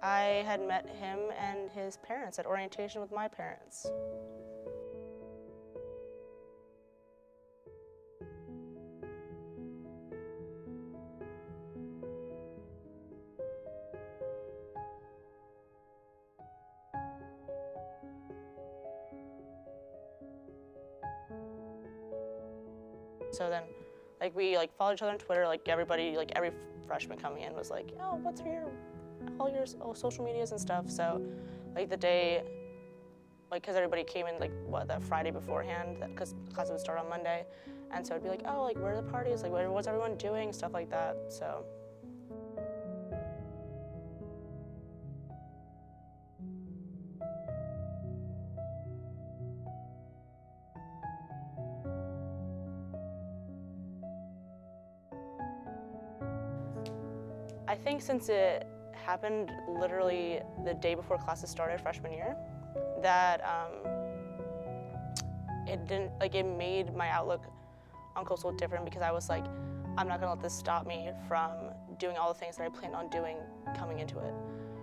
I had met him and his parents at orientation with my parents. So then, we followed each other on Twitter. Everybody, every freshman coming in was like, "Oh, what's all your social medias and stuff?" So, the day, because everybody came in that Friday beforehand, because class would start on Monday, and so it'd be like, "Oh, where are the parties? What's everyone doing?" Stuff like that. So. I think since it happened literally the day before classes started freshman year, that it made my outlook on coastal different, because I was like, I'm not gonna let this stop me from doing all the things that I planned on doing coming into it,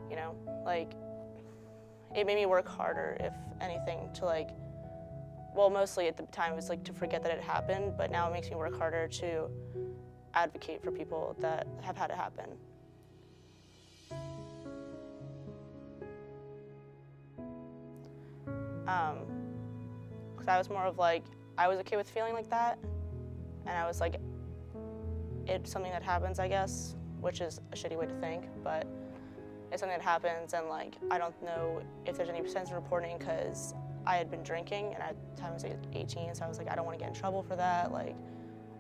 you know? It made me work harder, if anything, to mostly at the time it was to forget that it happened, but now it makes me work harder to advocate for people that have had it happen. Because I was more of I was okay with feeling like that, and I was it's something that happens, I guess, which is a shitty way to think, but it's something that happens, and I don't know if there's any sense in reporting, because I had been drinking, and at the time I was 18, so I was I don't want to get in trouble for that,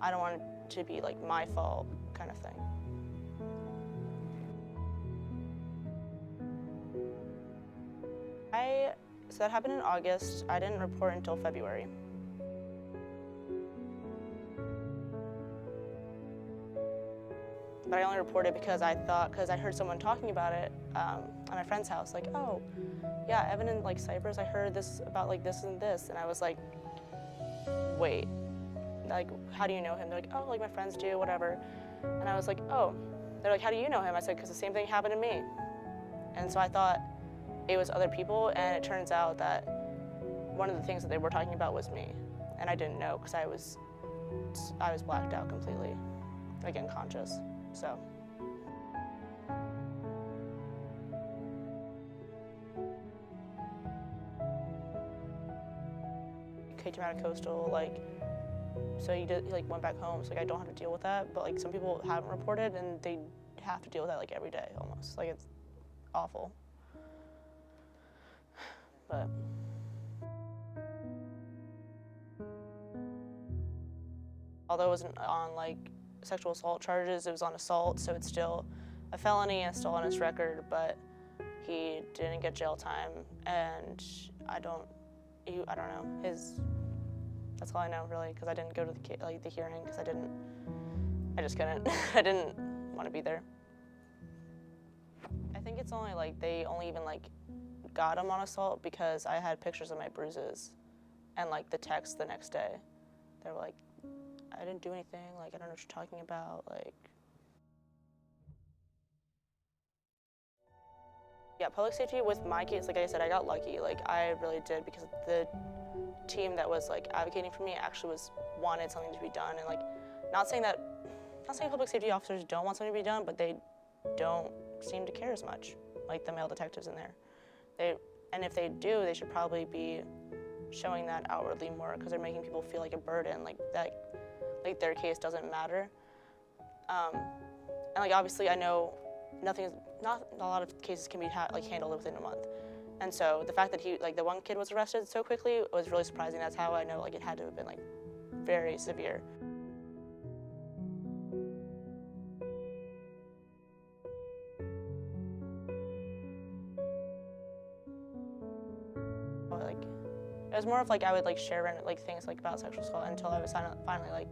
I don't want it to be my fault kind of thing. So that happened in August. I didn't report until February. But I only reported because I heard someone talking about it at my friend's house, oh, yeah, Evan and Cypress, I heard this about this and this, and I was wait, how do you know him? They're oh, my friends do, whatever. And I was oh. They're how do you know him? I said, because the same thing happened to me. And so I thought it was other people, and it turns out that one of the things that they were talking about was me, and I didn't know, because I was blacked out completely, unconscious. So. Kicked him out of Coastal, so he went back home, so I don't have to deal with that. But some people haven't reported, and they have to deal with that every day almost. It's awful. But although it wasn't on sexual assault charges, it was on assault, so it's still a felony and still on his record, but he didn't get jail time, and I don't know, that's all I know really, because I didn't go to the hearing, because I just couldn't, I didn't want to be there. I think it's only they only even got him on assault because I had pictures of my bruises, and the text the next day, they were I didn't do anything, I don't know what you're talking about, Yeah, public safety with my case, like I said, I got lucky, I really did, because the team that was advocating for me actually wanted something to be done, and not saying public safety officers don't want something to be done, but they don't seem to care as much, the male detectives in there. And if they do, they should probably be showing that outwardly more, because they're making people feel like a burden, that their case doesn't matter. And obviously I know not a lot of cases can be handled within a month. And so the fact that the one kid was arrested so quickly was really surprising. That's how I know it had to have been very severe. It was more of I would share things about sexual assault until I was finally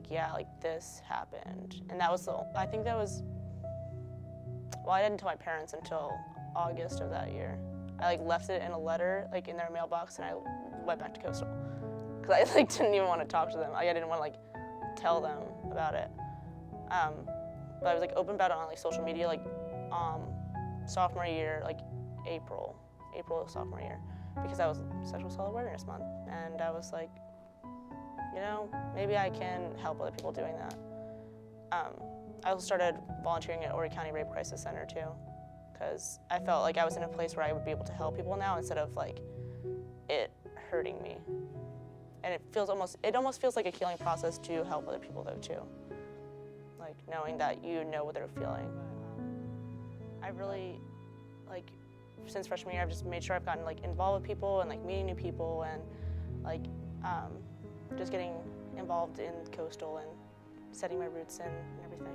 yeah, this happened. And that was I think that was, well, I didn't tell my parents until August of that year. I left it in a letter in their mailbox, and I went back to Coastal, because I didn't even want to talk to them. I didn't want to tell them about it. But I was open about it on social media sophomore year, like April of sophomore year, because that was Sexual Assault Awareness Month, and I was like, you know, maybe I can help other people doing that. I also started volunteering at Horry County Rape Crisis Center too, because I felt like I was in a place where I would be able to help people now instead of like it hurting me. And it almost feels like a healing process to help other people though too. Like knowing that you know what they're feeling. I really, like, since freshman year, I've just made sure I've gotten like involved with people and like meeting new people and like just getting involved in Coastal and setting my roots in and everything.